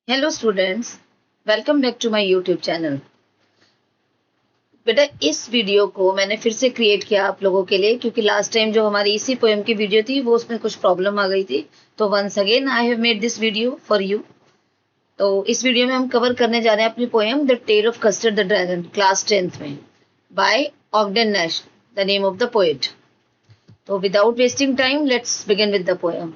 Hello students, welcome back to my YouTube channel. बेटा, इस video को मैंने फिर से क्रिएट किया आप लोगों के लिए क्योंकि लास्ट टाइम जो हमारी इसी पोएम की वीडियो थी वो उसमें कुछ प्रॉब्लम आ गई थी। तो once again I have made this video for you. तो इस वीडियो में हम कवर करने जा रहे हैं अपनी poem the tale of Custard the dragon, class 10th में, by Ogden Nash, the name of the poet. तो without wasting time let's begin with the poem.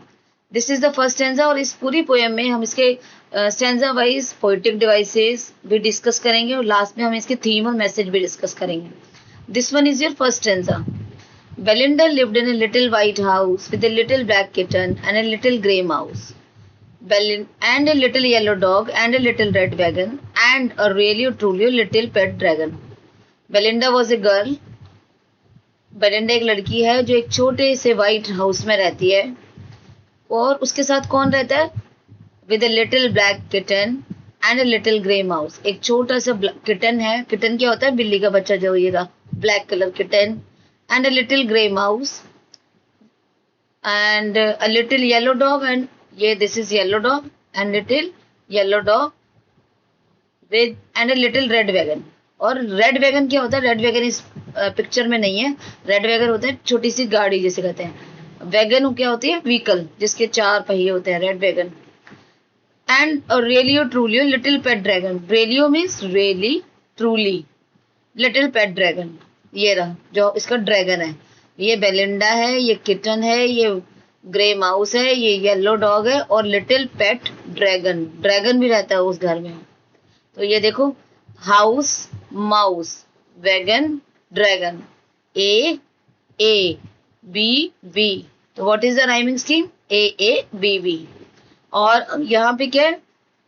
This is the first stanza और इस पूरी पोएम में हम इसके stanza wise poetic devices भी discuss करेंगे और लास्ट में हम इसके थीम और मैसेज भी डिस्कस करेंगे। This one is your first stanza. Belinda lived in a little white house with a little black kitten and a little grey mouse. And a little yellow dog and a little red wagon and a really truly little pet dragon. Belinda was a girl. Belinda एक लड़की है जो एक छोटे से white house में रहती है और उसके साथ कौन रहता है? With a little black kitten and a little grey mouse. एक छोटा सा किटन है। किटन क्या होता है? बिल्ली का बच्चा जो होगा, black colour kitten. And a little grey mouse and a little yellow dog and ये this is yellow dog and little yellow dog with and a little red wagon. और रेड वैगन क्या होता है? रेड वैगन इस picture में नहीं है। Red wagon होता है छोटी सी गाड़ी जिसे कहते हैं। वैगन क्या होती है? व्हीकल जिसके 4 पहिए होते हैं, red wagon. And realio trulio little pet dragon. Realio means really, truly, little pet dragon. ये रहा जो इसका ड्रैगन है। ये बेलिंडा है, ये किटन है, ये ग्रे माउस है, ये येलो डॉग है और लिटिल पेट ड्रैगन। ड्रैगन भी रहता है उस घर में। तो ये देखो, house, mouse, wagon, dragon. A B B. तो what is the rhyming scheme? A B B. और यहाँ पे क्या है?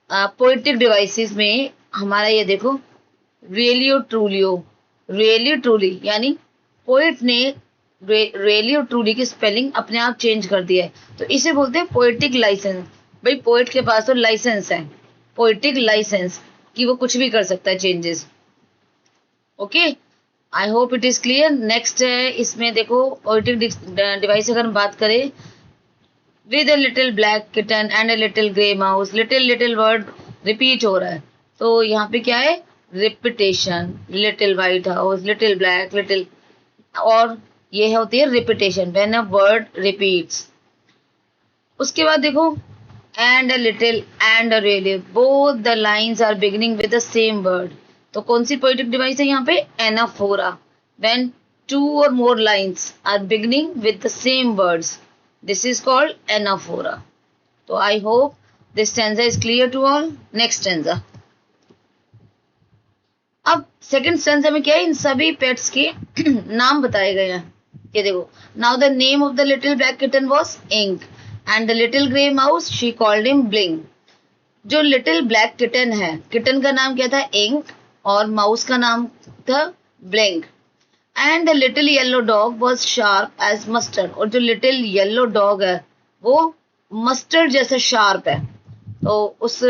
पोएटिक डिवाइसेस में हमारा ये देखो, रियलियो ट्रूलियो। रियली ट्रूली यानी पोएट ने रियली और ट्रूली की स्पेलिंग अपने आप चेंज कर दिया है, तो इसे बोलते हैं पोएटिक लाइसेंस। भाई पोएट के पास तो लाइसेंस है, पोएटिक लाइसेंस, कि वो कुछ भी कर सकता है changes. Okay, I hope it is clear. Next है इसमें देखो, पोएटिक डिवाइस अगर हम बात करें, with a little black kitten and a little grey mouse. Little word repeat हो रहा है, तो यहाँ पे क्या है? Repetition. Little white house, little black, little, और ये होती है repetition, when a word repeats. उसके बाद देखो, and a little and a really, both the lines are beginning with the same word. तो कौन सी पोएटिक डिवाइस है यहाँ पे? Anaphora. When 2 or more lines are beginning with the same words, this is called anaphora. So I hope this stanza is clear to all. Next stanza. अब second stanza में क्या है? इन सभी पेट्स के नाम बताए गए हैं। ये देखो, now the name of the little black kitten was Ink and the little grey mouse she called him Blink. जो लिटिल ब्लैक किटन है, किटन का नाम क्या था? इंक, और माउस का नाम था Blink. And the little yellow dog was sharp as Mustard. और जो लिटिल येलो डॉग है वो मस्टर्ड जैसे शार्प है, तो उस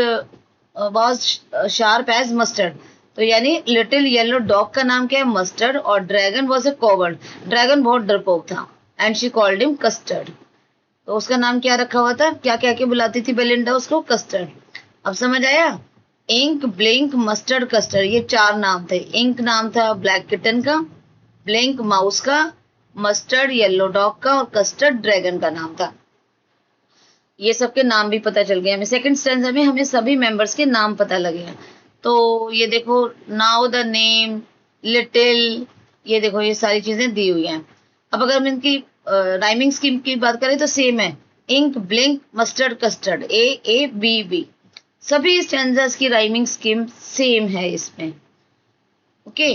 वॉज शार्प एज मस्टर्ड। तो यानी लिटिल येलो डॉग का नाम क्या है? मस्टर्ड। और dragon was a coward. Dragon बहुत डरपोक था। And she called him custard. तो उसका नाम क्या रखा हुआ था? क्या क्या के बुलाती थी बेलिंडा उसको? कस्टर्ड। अब समझ आया? इंक, ब्लिंक, मस्टर्ड, कस्टर्ड, ये 4 नाम थे। इंक नाम था ब्लैक किटन का, ब्लिंक माउस का, मस्टर्ड येलो डॉग का और कस्टर्ड ड्रैगन का नाम था। ये सबके नाम भी पता चल गए हमें। सेकंड स्टैंजा में हमें सभी मेंबर्स के नाम पता लगे हैं। तो ये देखो, नाउ द नेम, लिटिल, ये देखो ये सारी चीजें दी हुई हैं। अब अगर हम इनकी राइमिंग स्कीम की बात करें तो सेम है। Ink, Blink, Mustard, Custard, A B B. सभी स्टैंजास की राइमिंग स्कीम सेम है इसमें। ओके,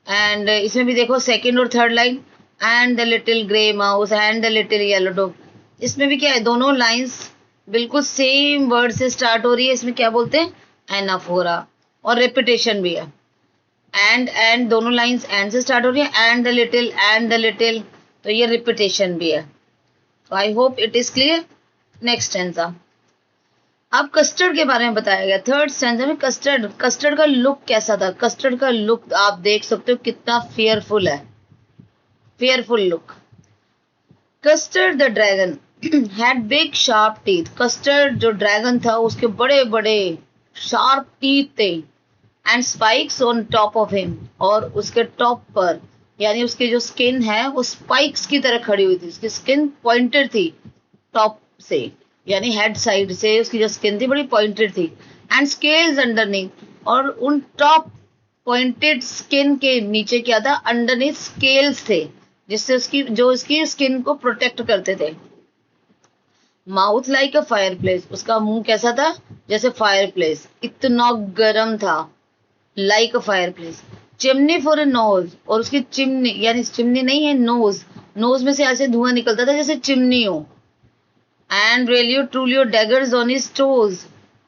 एंड इसमें भी देखो सेकंड और third line, and the little grey mouse and the little yellow dog. इसमें भी क्या है? दोनों लाइंस बिल्कुल सेम वर्ड से स्टार्ट हो रही है। इसमें क्या बोलते हैं? एनाफोरा। और रेपिटेशन भी है। एंड दोनों लाइंस एंड से स्टार्ट हो रही है। एंड द लिटिल, तो ये रिपीटेशन भी है। तो I hope it is clear. Next stanza. अब कस्टर्ड के बारे में बताया गया थर्ड स्टैंजा में। कस्टर्ड का लुक कैसा था? कस्टर्ड का लुक आप देख सकते हो कितना फेयरफुल है, fearful look. Custard the dragon had big sharp teeth. Custard जो ड्रैगन था उसके बड़े बड़े शार्प टीथ थे, and spikes on top of him, और उसके टॉप पर यानी उसकी जो स्किन है वो स्पाइक्स की तरह खड़ी हुई थी, उसकी स्किन पॉइंटेड थी टॉप से, यानी हेड साइड से उसकी जो स्किन थी बड़ी पॉइंटेड थी, एंड स्केल्स अंडरनीथ, और उन टॉप पॉइंटेड स्किन के नीचे क्या था, अंडरनीथ स्केल्स थे, जिससे उसकी स्किन को प्रोटेक्ट करते थे। Mouth like a fire place, उसका मुंह कैसा था, जैसे फायर प्लेस, इतना गर्म था, like a fireplace. Chimney for a nose, और उसकी चिमनी, यानी चिमनी नहीं है, नोज, नोज में से ऐसे धुआं निकलता था जैसे चिमनी हो। And realio trulio daggers on his toes,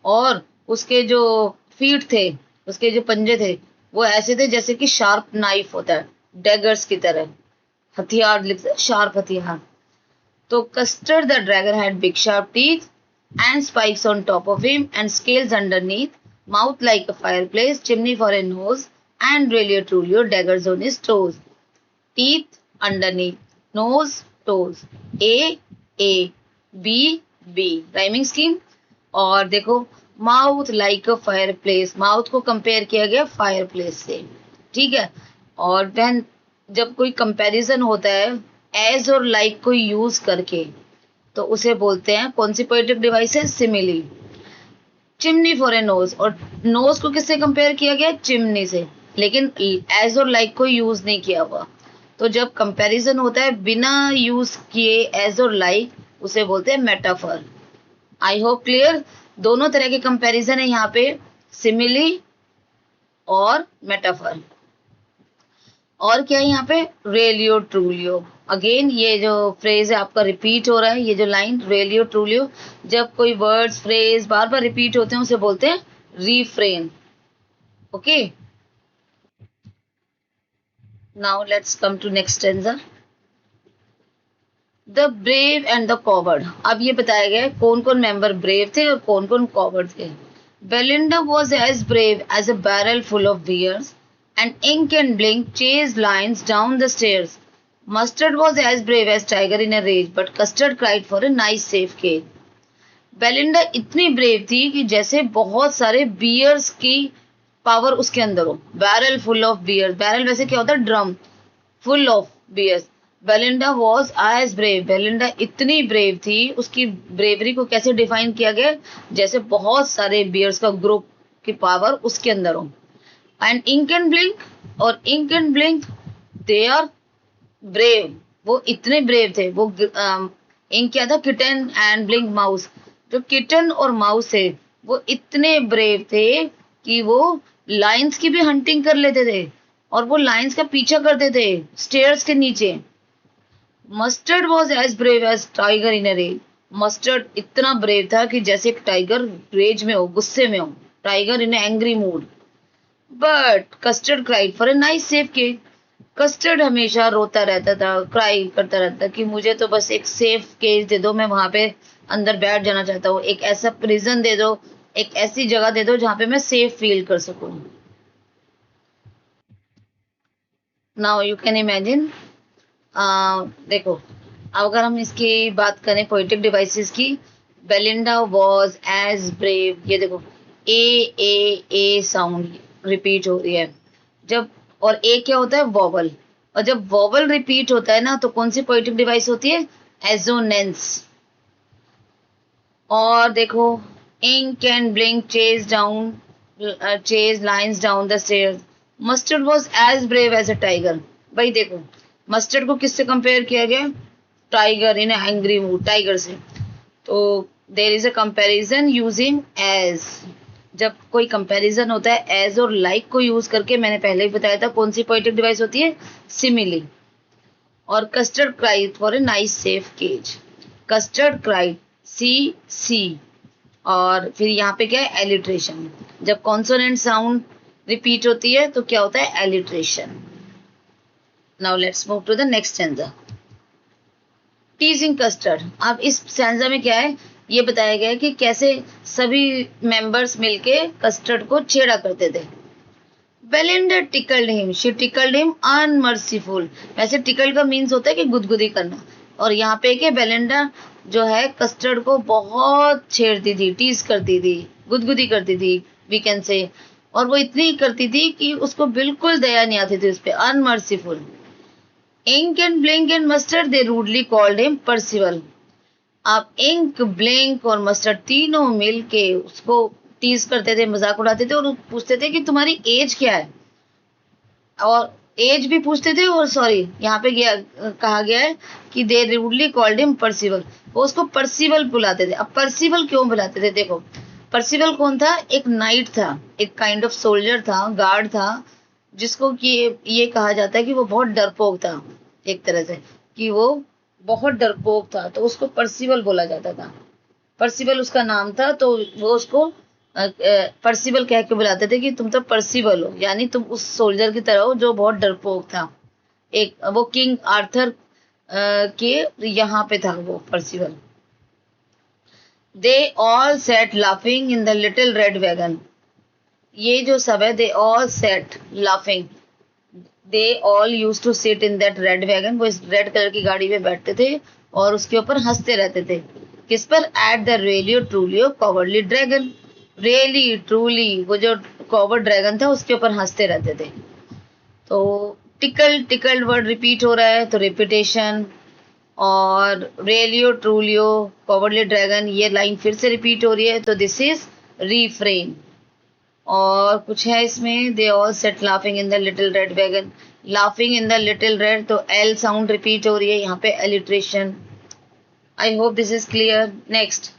और उसके जो फीट थे, उसके जो पंजे थे वो ऐसे थे जैसे कि शार्प नाइफ होता है, डैगर्स की तरह, हथियार लिखते हैं, शार्प हथियार। तो Custard the dragon had big sharp teeth and spikes on top of him and scales underneath, mouth like a fireplace, chimney for a nose, and realio trulio daggers on his toes. Teeth underneath, nose, toes, A B B, rhyming scheme. और देखो mouth like a fireplace, माउथ को compare किया गया fire place से, ठीक है। और देन जब कोई कंपैरिजन होता है एज और लाइक को यूज करके, तो उसे बोलते हैं कौन सी पोएटिक डिवाइस है, simile. Chimney for a nose, और नोज को किससे कंपेयर किया गया, चिमनी से, लेकिन एज और लाइक को यूज नहीं किया हुआ। तो जब कंपैरिजन होता है बिना यूज किए एज और लाइक, उसे बोलते हैं मेटाफर। आई होप क्लियर, दोनों तरह के कंपैरिजन है यहाँ पे, सिमिली और मेटाफर। और क्या है यहाँ पे, रेलियो ट्रूलियो। अगेन ये जो फ्रेज है आपका रिपीट हो रहा है, ये जो लाइन रेलियो ट्रूलियो, जब कोई वर्ड्स फ्रेज बार बार रिपीट होते हैं उसे बोलते हैं refrain. Okay, now let's come to next stanza. The brave and the coward, अब ये बताया गया है कौन कौन मेंबर ब्रेव थे और कौन कौन कॉवर्ड थे। Belinda was as brave as a barrel full of bears, and Ink and Blink chased lions down the stairs. Mustard was as brave as tiger in a rage, but Custard cried for a nice safe cage. Belinda इतनी brave थी कि जैसे बहुत सारे bears की power उसके अंदर हो। Barrel full of bears, barrel वैसे क्या होता है, drum, full of bears. Belinda was as brave, Belinda इतनी ब्रेव थी, उसकी ब्रेवरी को कैसे डिफाइन किया गया, जैसे बहुत सारे बियर्स का ग्रुप की पावर उसके अंदर हो। एंड इंक एंड ब्लिंक, और Ink and Blink they are brave, वो इतने ब्रेव थे। वो इंक क्या था, किटन, एंड ब्लिंक माउस, जो किटन और माउस है वो इतने ब्रेव थे कि वो लाइन्स की भी हंटिंग कर लेते थे और वो लाइन्स का पीछा करते थे स्टेयर्स के नीचे। Mustard was as brave as tiger in a rage, Mustard इतना ब्रेव था कि जैसे एक टाइगर रेज में हो, गुस्से में हो, tiger in angry mood. But Custard cried for a nice safe cage, Custard हमेशा रोता रहता था, क्राई करता रहता कि मुझे तो बस एक सेफ केज दे दो, मैं वहां पे अंदर बैठ जाना चाहता हूँ, एक ऐसा प्रिजन दे दो, एक ऐसी जगह दे दो जहां पे मैं सेफ फील कर सकूं। नाउ यू कैन इमेजिन, देखो अब अगर हम इसकी बात करें पोएटिक डिवाइसेस की, बेलिंडा वॉज एज ब्रेव, ये देखो ए साउंड रिपीट हो रही है जब, और ए क्या होता है, वॉवल, और जब वॉवल रिपीट होता है ना तो कौन सी पोएटिक डिवाइस होती है, एजोनेंस। और देखो Ink and Blink chase lions down the stairs, Mustard was as brave as a tiger. भाई देखो मस्टर्ड को किससे कंपेयर किया गया, tiger in angry mood, tiger से। तो there is a comparison using as, जब कोई कंपैरिजन होता है एज और लाइक को यूज करके, मैंने पहले ही बताया था कौन सी पोएटिक डिवाइस होती है, सिमिली। और Custard cried for a nice safe cage, Custard cried, C, और फिर यहाँ पे क्या है, एलिट्रेशन, जब कॉन्सोनेंट साउंड रिपीट होती है तो क्या होता है, alliteration. Now let's move to the next stanza. Teasing Custard, अब इस स्टैंजा में क्या है, ये बताया गया है कि कैसे सभी मेंबर्स मिलके कस्टर्ड को छेड़ा करते थे। Belinda tickled him, she tickled him unmerciful, वैसे टिकल्ड का मीन्स होता है कि गुदगुदी करना, और यहाँ पे कि बेलिंडा जो है कस्टर्ड को बहुत छेड़ती थी, टीज करती थी, गुदगुदी करती थी, वी कैन से। और वो इतनी करती थी कि उसको बिल्कुल दया नहीं आती थी उस पर, unmerciful. Ink and Blink and Mustard they rudely called him Percival. आप इंक, ब्लिंक और मस्टर्ड तीनों मिल के उसको टीज करते थे, मजाक उड़ाते थे और पूछते थे कि तुम्हारी एज क्या है, और एज भी पूछते थे। और सॉरी, यहाँ पे कहा गया है कि दे रूडली कॉल्ड हिम परसिवल, वो उसको परसिवल बुलाते थे। अब परसिवल क्यों बुलाते थे, देखो परसिवल कौन था, एक नाइट था, एक काइंड ऑफ सोल्जर था, गार्ड था, जिसको कि ये कहा जाता है कि वो बहुत डरपोक था, एक तरह से कि वो बहुत डरपोक था, तो उसको परसिवल बोला जाता था। परसिवल उसका नाम था, तो वो उसको परसिवल कह के बुलाते थे कि तुम तो परसिवल हो, यानी तुम उस सोल्जर की तरह हो जो बहुत डरपोक था। एक वो किंग आर्थर के यहाँ पे था वो Percival. They all sat laughing in the little red wagon. ये जो सब है, they all sat laughing, they all used to sit in that red wagon. वो इस रेड कलर की गाड़ी में बैठते थे और उसके ऊपर हंसते रहते थे। किस पर, at the realio trulio cowardly dragon. Really truly वो जो कॉवर्ड ड्रैगन था उसके ऊपर हंसते रहते थे। तो टिकल, टिकल्ड वर्ड रिपीट हो रहा है तो रिपीटेशन, और रेलियो ट्रूलियो कॉवर्डली ड्रैगन ये लाइन फिर से रिपीट हो रही है, तो दिस इज रीफ्रेन। और कुछ है इसमें, दे all sat laughing in the little red wagon. Laughing in the little red, तो एल साउंड रिपीट हो रही है यहाँ पे, alliteration. I hope this is clear. Next,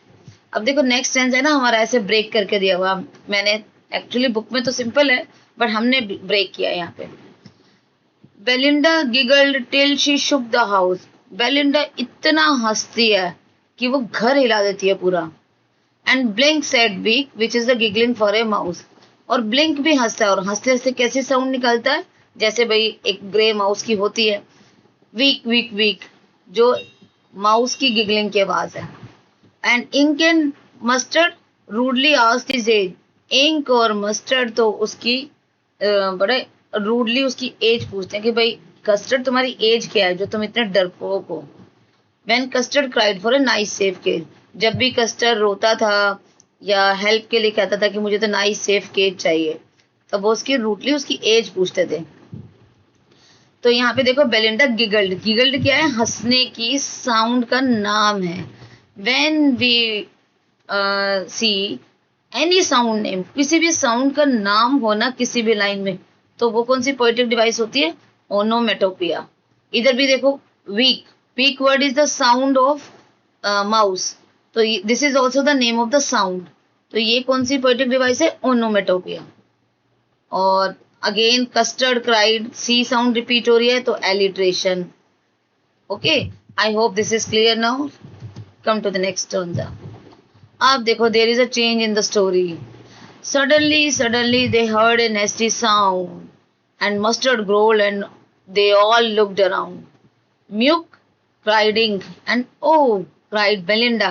अब देखो नेक्स्ट टेंस है ना हमारा ऐसे ब्रेक करके दिया हुआ, मैंने एक्चुअली बुक में तो सिंपल है बट हमने ब्रेक किया यहाँ पे। Belinda giggled till she shook the house. Belinda इतना हंसती है कि वो घर हिला देती है पूरा। And Blink said weak which is the giggling for a mouse. और ब्लिंक भी हंसता है, और हंसते हंसते कैसे साउंड निकालता है, जैसे भाई एक ग्रे माउस की होती है, वीक वीक वीक, जो माउस की गिगलिंग की आवाज है। And Ink and Mustard rudely asked his age. Ink और मस्टर्ड तो उसकी बड़े रूडली उसकी एज पूछते हैं कि भाई कस्टर्ड तुम्हारी एज क्या है जो तुम इतने डरपोक हो। When Custard cried for a nice safe cage. जब भी कस्टर्ड रोता था या हेल्प के लिए कहता था कि मुझे तो नाइस सेफ केज चाहिए, तब वो उसकी रूडली उसकी एज पूछते थे। तो यहाँ पे देखो बेलिंडा गिगल्ड, गिगल्ड क्या है, हंसने की साउंड का नाम है। When we see any sound name, किसी भी साउंड का नाम होना किसी भी लाइन में, तो वो कौन सी पोएटिक डिवाइस होती है, ओनोमेटोपिया। इधर भी देखो week, week word is the sound of mouse, तो this is also the name of the sound, तो ये कौन सी पोएटिक डिवाइस है, ओनोमेटोपिया। और again Custard cried, C sound repeat हो रही है तो alliteration. Okay, I hope this is clear now. Come to the next stanza. अब देखो there is a change in the story. Suddenly they heard a nasty sound, and Mustard growled, and they all looked around. Muke cried Ink, and oh, cried Belinda,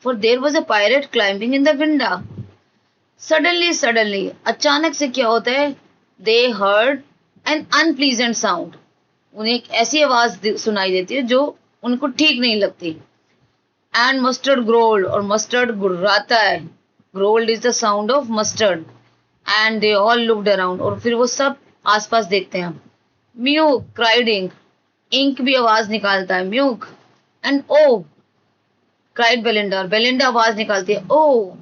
for there was a pirate climbing in the window. Suddenly, अचानक से क्या होता है, they heard an unpleasant sound. उन्हें एक ऐसी आवाज सुनाई देती है जो उनको ठीक नहीं लगती। And Mustard growled, और मस्टर्ड गुर्राता है, growled is the sound of mustard, and they all looked around, और फिर वो सब आसपास देखते हैं। Mew cried Ink, Ink भी आवाज निकालता है, Mew, and oh cried Belinda, और Belinda आवाज निकालती है, oh,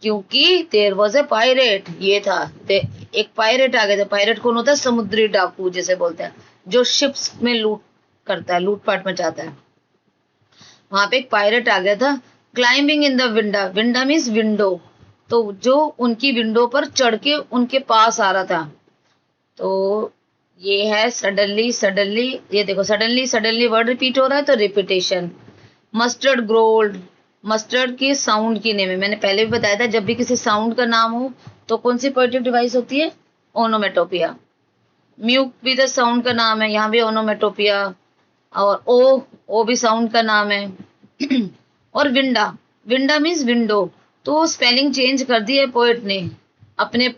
क्योंकि there was a pirate, ये था एक पायरेट आ गया था। पायरेट कौन होता है, समुद्री डाकू जैसे बोलते हैं, जो शिप्स में लूट करता है, लूटपाट मचाता है। वहां पे एक पायरेट आ गया था। Climbing in the window, window means window, तो जो उनकी विंडो पर चढ़ के उनके पास आ रहा था। तो ये है सडनली, ये देखो सडनली वर्ड रिपीट हो रहा है तो रिपीटेशन। मस्टर्ड ग्रोल्ड, मस्टर्ड की साउंड की नेम है, मैंने पहले भी बताया था जब भी किसी साउंड का नाम हो तो कौन सी पोएटिक डिवाइस होती है, ओनोमेटोपिया। म्यूक भी तो साउंड का नाम है, यहाँ भी ओनोमेटोपिया। और ओ भी साउंड का नाम है। और विंडा मीन्स विंडो, तो स्पेलिंग चेंज कर दी है पोएट ने अपने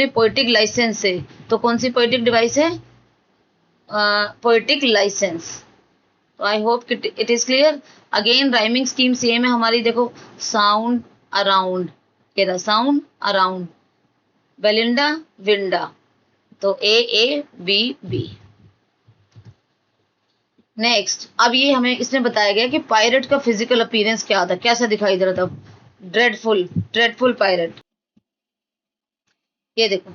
पोएटिक लाइसेंस से। तो कौन सी पोएटिक डिवाइस है, पोएटिक लाइसेंस। तो I hope it is clear. Again rhyming scheme same है हमारी, देखो साउंड अराउंड, ये रहा साउंड अराउंड, बेलिंडा विंडा, तो ए बी बी। नेक्स्ट, अब ये हमें इसमें बताया गया कि पायरेट का फिजिकल अपीयरेंस क्या था, कैसा दिखाई दे रहा था, ड्रेडफुल पायरेट। ये देखो,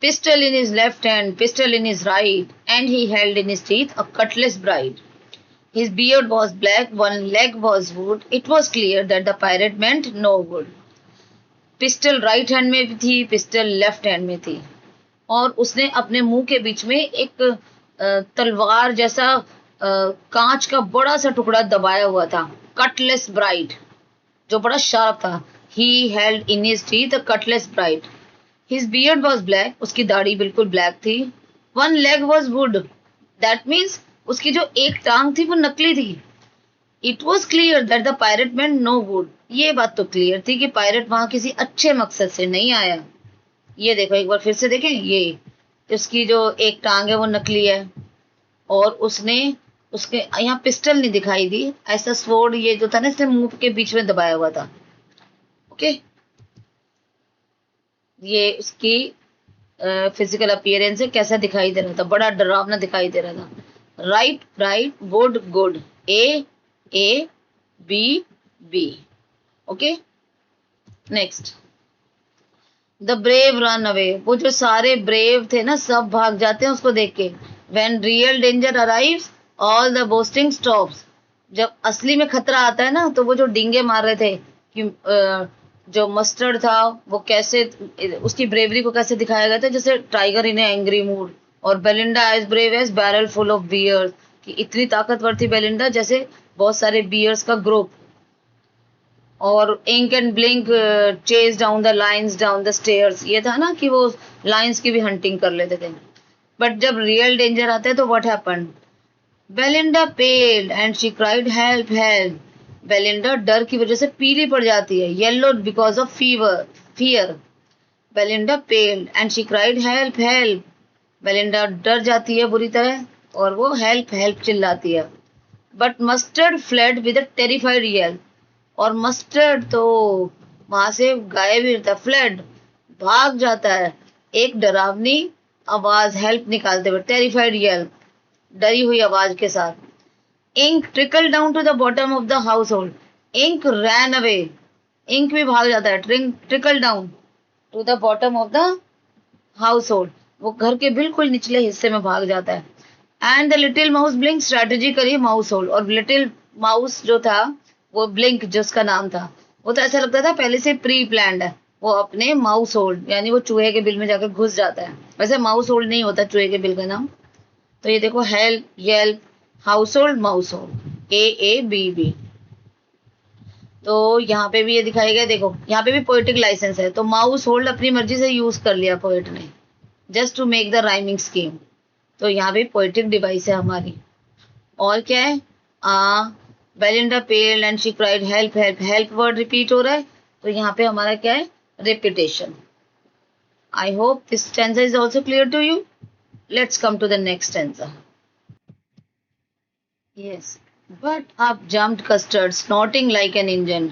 pistol in his left hand, pistol in his right, and he held in his teeth a Cutlass bride. His beard was black, one leg was wood. It was clear that the pirate meant no good. Pistol right hand में भी थी, pistol left hand में थी, और उसने अपने मुंह के बीच में एक तलवार जैसा कांच का बड़ा सा टुकड़ा दबाया हुआ था, कटलेस ब्राइट, जो बड़ा शार्प था। He held in his teeth a cutlass bright. His beard was black. उसकी दाढ़ी बिल्कुल ब्लैक थी। One leg was wood. That means उसकी जो एक टांग थी वो नकली थी। It was clear that the pirate meant no good. ये बात तो क्लियर थी कि पायरेट वहां किसी अच्छे मकसद से नहीं आया। ये देखो, एक बार फिर से देखें, ये उसकी जो एक टांग है वो नकली है, और उसने उसके यहाँ पिस्टल नहीं दिखाई दी, ऐसा स्वॉर्ड ये जो था ना, इसने मुंह के बीच में दबाया हुआ था। ओके, ये उसकी फिजिकल अपीयरेंस है, कैसा दिखाई दे रहा था, बड़ा डरावना दिखाई दे रहा था। Right right, wood good, A B B. Okay, next, the brave run away, वो जो सारे ब्रेव थे ना, सब भाग जाते हैं उसको देख के। When real danger arrives all the boasting stops, जब असली में खतरा आता है ना, तो वो जो डींगे मार रहे थे कि जो मस्टर्ड था वो कैसे, उसकी ब्रेवरी को कैसे दिखाया गया था, जैसे टाइगर इन एंग्री मूड, और Belinda as brave as barrel full of bears, कि इतनी ताकतवर थी बेलिंडा जैसे बहुत सारे बियर्स का ग्रुप। और Ink and Blink chase down the lions down the stairs, ये था ना कि वो लाइन्स की भी हंटिंग कर लेते थे। बट जब रियल डेंजर आता है तो what happened, Belinda paled and she cried help help. Belinda डर की वजह से पीली पड़ जाती है, yellow because of fear. Belinda paled and she cried help help. Belinda डर जाती है बुरी तरह, और वो हेल्प हेल्प चिल्लाती है। But Mustard fled with a terrified yell, और मस्टर्ड तो वहां से गायब ही रहता, फ्लेड भाग जाता है एक डरावनी आवाज हेल्प निकालते हुए, टेरिफाइड येल, डरी हुई आवाज के साथ। Ink trickle down to the bottom of the household, Ink ran away, Ink भी भाग जाता है, trickle down to the bottom of the household, वो घर के बिल्कुल निचले हिस्से में भाग जाता है। And the little mouse blink, strategy करी माउस होल्ड, और लिटिल माउस जो था वो ब्लिंक, जिसका नाम था, वो तो ऐसा लगता था पहले से प्री प्लान्ड है, वो अपने माउस होल्ड यानी वो चूहे के बिल में जाकर घुस जाता है। वैसे माउस होल्ड नहीं होता चूहे के बिल का नाम। तो ये देखो, help yelp household mouse hold, A B B. तो यहाँ पे भी ये दिखाया गया, देखो यहाँ पे भी पोएटिक लाइसेंस है, तो माउस होल्ड अपनी मर्जी से यूज कर लिया पोएट ने, just to make the rhyming scheme. तो यहाँ पे पोएटिक डिवाइस है हमारी। और क्या है, Belinda paled and she cried help help, help word repeat हो रहा है, तो यहाँ पे हमारा क्या है, repetition. I hope this stanza is also clear to you. Let's come to the next stanza. Yes, but up jumped Custard, snorting like an engine,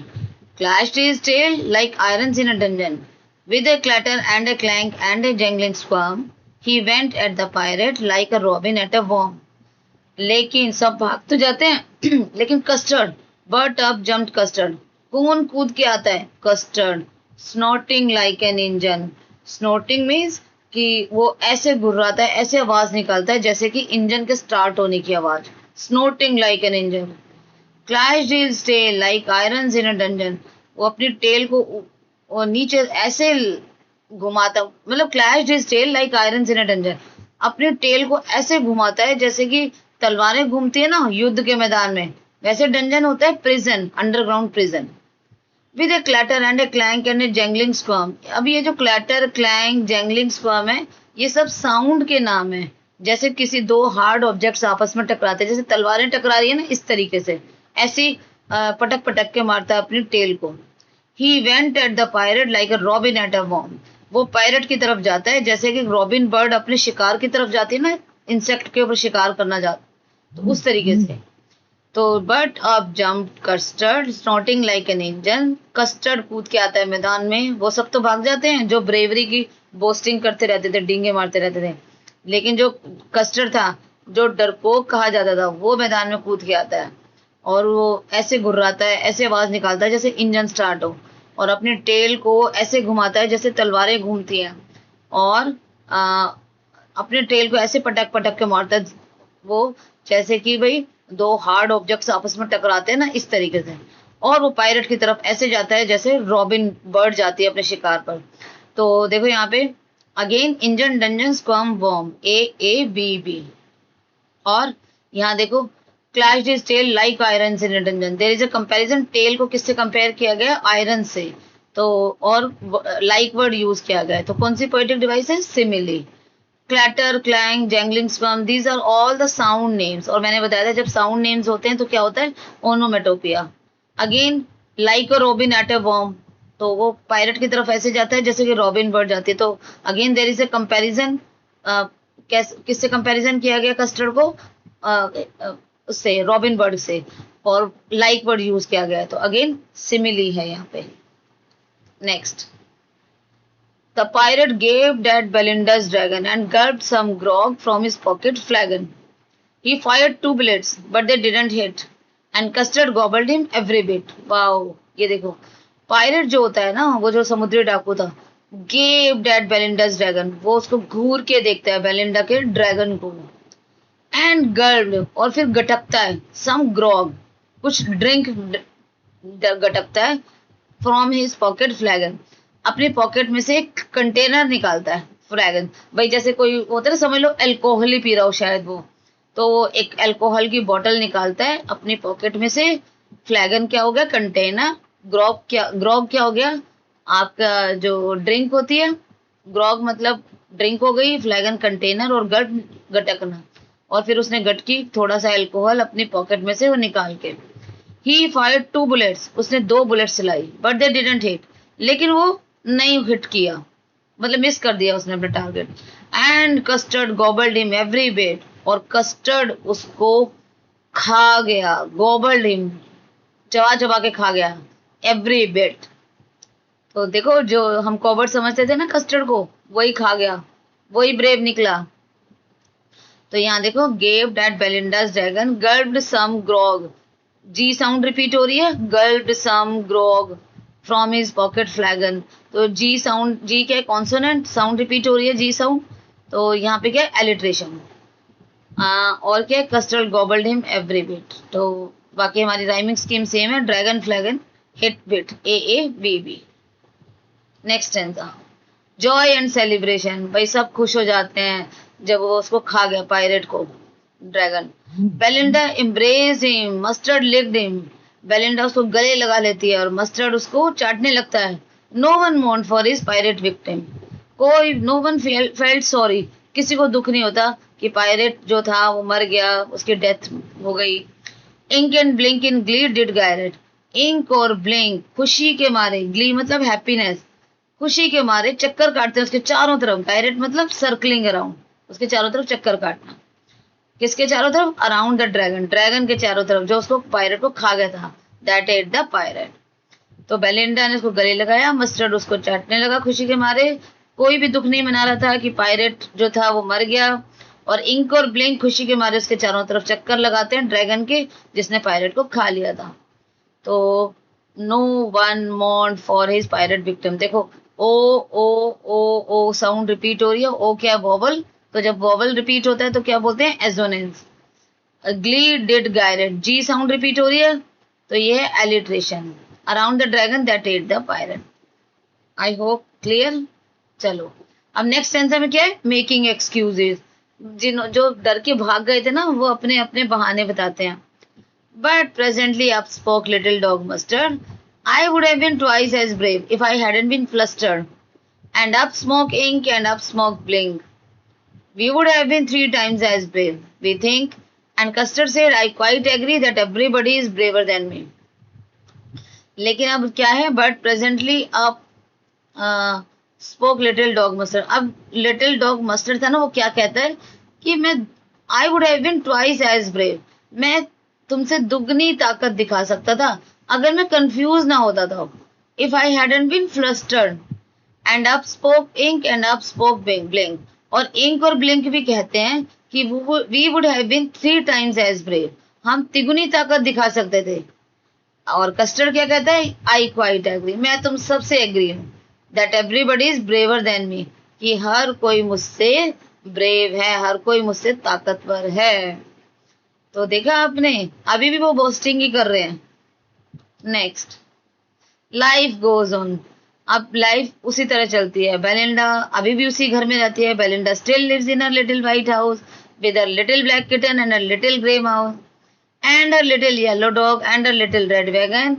clashed his tail like irons in a dungeon. With a clatter and a clank and a jangling squirm, he went at the pirate like a robin at a worm. लेकिन सब भाग तो जाते हैं लेकिन custard, but up jumped custard, कौन कूद के आता है, custard, snorting like an engine. Snorting means कि वो ऐसे घुर्राता है, ऐसे आवाज निकालता है जैसे कि इंजन के स्टार्ट होने की आवाज, snorting like an engine. Clashed his tail like irons in a dungeon, वो अपनी टेल को वो नीचे ऐसे घुमाता, मतलब clashed his tail like irons in a dungeon, अपनी टेल को ऐसे घुमाता है जैसे कि तलवारें घूमती है ना युद्ध के मैदान में, वैसे डंजन होता है prison, underground prison. With a clatter and a clank and a jangling squirm, अब ये जो क्लैटर क्लैंक जैंगलिंग स्क्वर्म है, ये सब साउंड के नाम है, जैसे किसी दो हार्ड ऑब्जेक्ट्स आपस में टकराते हैं, जैसे तलवारें टकरा रही है ना, इस तरीके से ऐसी पटक पटक के मारता है अपनी टेल को। He went at the pirate like a robin at a worm, वो पायरेट की तरफ जाता है जैसे कि रॉबिन बर्ड अपने शिकार की तरफ जाती है ना, इंसेक्ट के ऊपर शिकार करना जाता, तो उस तरीके से। तो but up jump custard snorting like an engine, custard कूद के आता है मैदान में। वो सब तो भाग जाते हैं जो ब्रेवरी की बोस्टिंग करते रहते थे, डींगे मारते रहते थे, लेकिन जो कस्टर्ड था, जो डरपोक कहा जाता था, वो मैदान में कूद के आता है और वो ऐसे घुर्राता है, ऐसे आवाज निकालता है जैसे इंजन स्टार्ट हो, और अपने टेल को ऐसे घुमाता है जैसे तलवारें घूमती हैं, और अपने टेल को ऐसे पटक पटक के मारता है वो, जैसे कि भाई दो हार्ड ऑब्जेक्ट्स आपस में टकराते हैं ना, इस तरीके से। और वो पायरेट की तरफ ऐसे जाता है जैसे रॉबिन बर्ड जाती है अपने शिकार पर। तो देखो यहाँ पे again engine dungeon squirm bomb AABB, और यहाँ देखो clash is tail like iron in dungeon, there is a comparison, tail को किससे कंपेयर किया गया, आयरन से। तो और लाइक वर्ड यूज किया गया है, तो कौन सी पोएटिक डिवाइस है, simile. Clatter, clang, jangling squirm, these are all the sound names, और मैंने बताया था जब साउंड नेम्स होते हैं तो क्या होता है, onomatopoeia. Again like a robin at a bomb, तो वो पायरेट की तरफ ऐसे जाता है जैसे कि रॉबिन बर्ड जाती है। तो again there is a comparison, किससे कंपैरिजन किया गया कस्टर्ड को, उससे, रॉबिन बर्ड से, और लाइक वर्ड यूज किया गया है, तो अगेन सिमिली है यहाँ पे। Next, the pirate gaped at Belinda's dragon and gulped some grog from his pocket flagon. He fired 2 bullets, but they didn't hit, and Custard gobbled him every bit. Wow, ये देखो, pirate जो होता है ना, वो जो समुद्री डाकू था, gaped at Belinda's dragon, वो उसको घूर के देखता है बेलिंडा के ड्रैगन को, and gulped, और फिर गटकता है, some grog, कुछ ड्रिंक गटकता है, from his pocket flagon, अपने पॉकेट में से एक कंटेनर निकालता है, फ्लैगन, भाई जैसे कोई होता है ना, समझ लो अल्कोहल ही पी रहा हो शायद वो, तो एक अल्कोहल की बोतल निकालता है अपनी पॉकेट में से। फ्लैगन क्या हो गया, कंटेनर। ग्रॉग क्या हो गया, आपका जो ड्रिंक होती है, ग्रॉग मतलब ड्रिंक हो गई, फ्लैगन कंटेनर, और गटकना, और फिर उसने गटकी थोड़ा सा अल्कोहल अपनी पॉकेट में से वो निकाल के। ही फायर्ड 2 बुलेट्स, उसने 2 बुलेट्स चलाई, बट दे डिडंट हिट, लेकिन वो नहीं हिट किया, मतलब मिस कर दिया उसने अपना target. And custard गॉबल्ड him every bit, और कस्टर्ड उसको खा गया, गॉबल्ड हिम, चबा चबा के खा गया, एवरी बिट। तो देखो जो हम कॉबर्ड समझते थे ना कस्टर्ड को, वही खा गया, वही ब्रेव निकला। तो यहाँ देखो, गेव्ड एट बेलिंडास ड्रैगन, गल्प्ड सम ग्रॉग, जी साउंड रिपीट हो रही है, गल्प्ड सम ग्रॉग फ्रॉम हिज पॉकेट फ्लैगन। तो जी साउंड, जी क्या है, कॉन्सोनेंट, साउंड रिपीट हो रही है, जी साउंड, तो यहाँ पे क्या है, एलिट्रेशन। और क्या है, कस्टर्ड गॉबल्ड हिम एवरी बिट। तो बाकी हमारी राइमिंग स्कीम सेम है, dragon फ्लैगन hit bit, AABB। Next stanza, Joy and celebration, भाई सब खुश हो जाते हैं जब वो उसको खा गया, पायरेट को, dragon. Belinda embraced him, mustard licked him, Belinda उसको गले लगा लेती है और मस्टर्ड उसको चाटने लगता है। No one mourned for his pirate victim, कोई, नो वन फेल्ट सॉरी, किसी को दुख नहीं होता कि पायरेट जो था वो मर गया, उसकी डेथ हो गई। Ink and Blink in glee did gyrate, Ink और ब्लिंक खुशी के मारे, ग्ली मतलब हैप्पीनेस, खुशी के मारे चक्कर काटते हैं उसके चारों तरफ, गायरेट मतलब सर्कलिंग अराउंड, उसके चारों तरफ चक्कर काटना। किसके चारों तरफ, अराउंड द ड्रैगन, ड्रैगन के चारों तरफ जो उसको पायरेट को खा गया था, दैट एट द पायरेट। तो बेलिंडा ने उसको गले लगाया, मस्टर्ड उसको चाटने लगा खुशी के मारे, कोई भी दुख नहीं मना रहा था कि पायरेट जो था वो मर गया, और इंक और ब्लिंक खुशी के मारे उसके चारों तरफ चक्कर लगाते हैं ड्रैगन के, जिसने पायरेट को खा लिया था। तो no one mourned for his pirate victim, देखो ओ ओ ओ ओ साउंड रिपीट हो रही है, ओ क्या, वॉवल, तो जब वॉवल रिपीट होता है तो क्या बोलते हैं, assonance. Glee did gyrate, G sound repeat हो रही है, तो ये है alliteration. Around the dragon that ate the pirate. I hope clear. चलो अब नेक्स्ट आंसर में क्या है, मेकिंग एक्सक्यूजेज, जो डर के भाग गए थे ना, वो अपने अपने बहाने बताते हैं। But presently up spoke little dog mustard, I would have been twice as brave if I hadn't been flustered. And up smoke ink and up smoke blink, we would have been 3 times as brave, we think. And Custer said, I quite agree that everybody is braver than me. लेकिन अब क्या है, but presently up spoke little dog Mustard, अब little dog Mustard था ना, वो क्या कहता है कि मैं, I would have been twice as brave, मैं तुमसे दुगनी ताकत दिखा सकता था अगर मैं कंफ्यूज ना होता था. If I hadn't been flustered and up spoke Ink and up spoke Blink. और इंक और ब्लिंक भी कहते हैं कि we would have been 3 times as brave. हम तिगुनी ताकत दिखा सकते थे. और कस्टर्ड क्या कहता है? I quite agree. मैं तुम सबसे एग्री हूँ. That everybody is braver than me. कि हर कोई मुझसे ब्रेव है, हर कोई मुझसे ताकतवर है. तो देखा आपने, अभी भी वो बोस्टिंग ही कर रहे हैं. Next, life goes on. अब लाइफ उसी तरह चलती है. बेलिंडा अभी भी उसी घर में रहती है. Belinda still lives in a little white house with a little black kitten and a little grey mouse and a little yellow dog and a little red wagon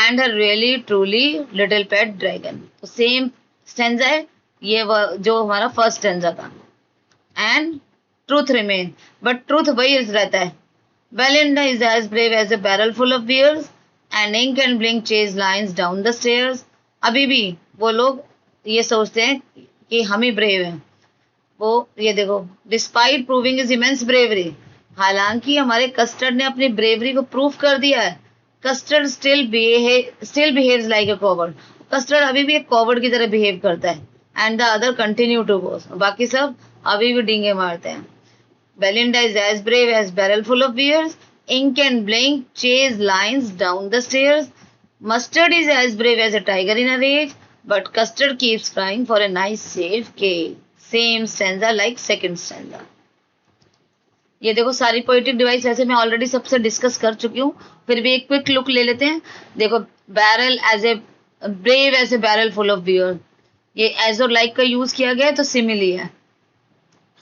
and a really truly little pet dragon. तो same stanza है ये, जो हमारा first stanza था. And truth remain, but truth वही रहता है. Belinda is as brave as a barrel full of beers and ink and blink chase lines down the stairs. अभी भी वो लोग ये सोचते हैं कि हम ही ब्रेव हैं. वो ये देखो, despite proving is immense bravery. हालांकि हमारे कस्टर्ड ने अपनी ब्रेवरी को प्रूव कर दिया है. Custard still behaves like a coward. Custard अभी भी एक कॉवर्ड की तरह बिहेव करता है. And the other continue to boast. बाकी सब अभी भी डींगे मारते हैं. Belinda is as brave as barrel full of bears. Ink and Blink chase lions down the stairs. Mustard is as brave as a tiger in a rage, but Custard keeps crying for a nice safe cage. Same stanza like second stanza. ये देखो सारी poetic device वैसे मैं already सबसे discuss कर चुकी हूँ, फिर भी एक क्विक लुक ले लेते हैं. देखो, barrel as a brave as a barrel full of beer. ये एज और लाइक का यूज किया गया है तो सिमिली है.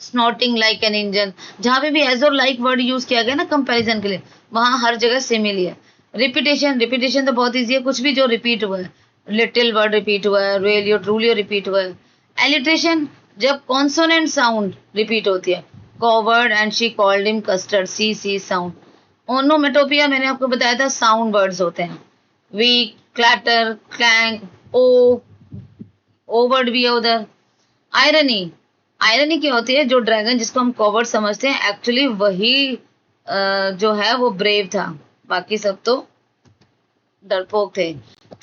स्नॉटिंग लाइक एन इंजन, जहां पे भी एज और लाइक वर्ड यूज किया गया ना कंपैरिजन के लिए, वहां हर जगह सिमिली है. रिपीटेशन तो बहुत ईजी है. कुछ भी जो रिपीट हुआ है, लिटिल वर्ड रिपीट हुआ है, रियली और ट्रूली रिपीट हुआ है. एलिट्रेशन, जब कॉन्सोनेंट साउंड रिपीट होती है. Coward and she called him Custard, C sound. Onomatopoeia मैंने आपको बताया था साउंड वर्ड्स होते हैं. वीक, क्लैटर, क्लैंक, ओ वर्ड भी है उधर. आयरनी क्या होती है? जो ड्रैगन जिसको हम कॉवर्ड समझते हैं, एक्चुअली वही जो है वो ब्रेव था. बाकी सब तो डरपोक थे.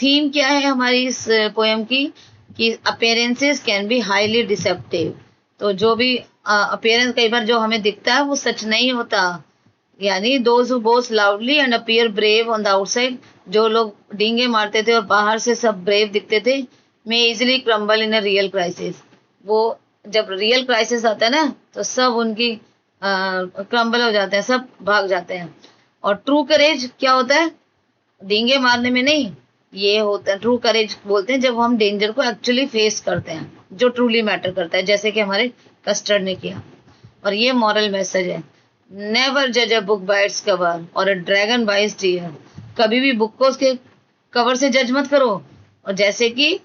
थीम क्या है हमारी इस पोएम की? कि appearances can be highly deceptive. तो जो भी अपीयरेंस कई बार जो हमें दिखता है वो सच नहीं होता. यानी those who boast loudly and appear brave on the outside, जो लोग डींगे मारते थे और बाहर से सब ब्रेव दिखते थे, may easily crumble in a real crisis. वो जब रियल क्राइसिस आता है ना तो सब उनकी क्रम्बल हो जाते हैं, सब भाग जाते हैं. और ट्रू करेज क्या होता है? डींगे मारने में नहीं, ये होता है ट्रू करेज बोलते हैं जब हम डेंजर को एक्चुअली फेस करते हैं, जो ट्रूली मैटर करता है, जैसे कि हमारे कस्टर्ड ने किया. और ये मॉरल मैसेज है, नेवर जज a book by its cover और a dragon by its tear. कभी भी बुक को उसके कवर से जज मत करो, और जैसे कि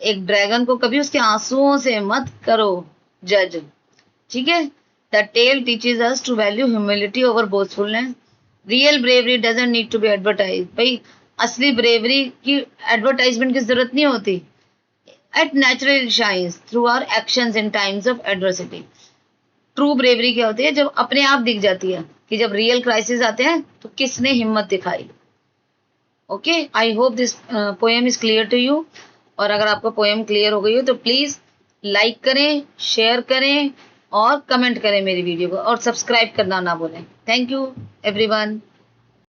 एक ड्रैगन को कभी उसके आंसुओं से मत करो जज. ठीक है. The tale teaches us to value humility over boastfulness. Real bravery doesn't need to be advertise. भाई असली ब्रेवरी की एडवर्टाइजमेंट की जरूरत नहीं होती. It naturally shines through our actions in times of adversity. True bravery क्या होती है? जब अपने आप दिख जाती है कि जब रियल क्राइसिस आते हैं तो किसने हिम्मत दिखाई. Okay, I hope this poem is clear to you. और अगर आपको पोएम क्लियर हो गई हो तो प्लीज लाइक करें, शेयर करें और कमेंट करें मेरी वीडियो को, और सब्सक्राइब करना ना भूलें. Thank you everyone.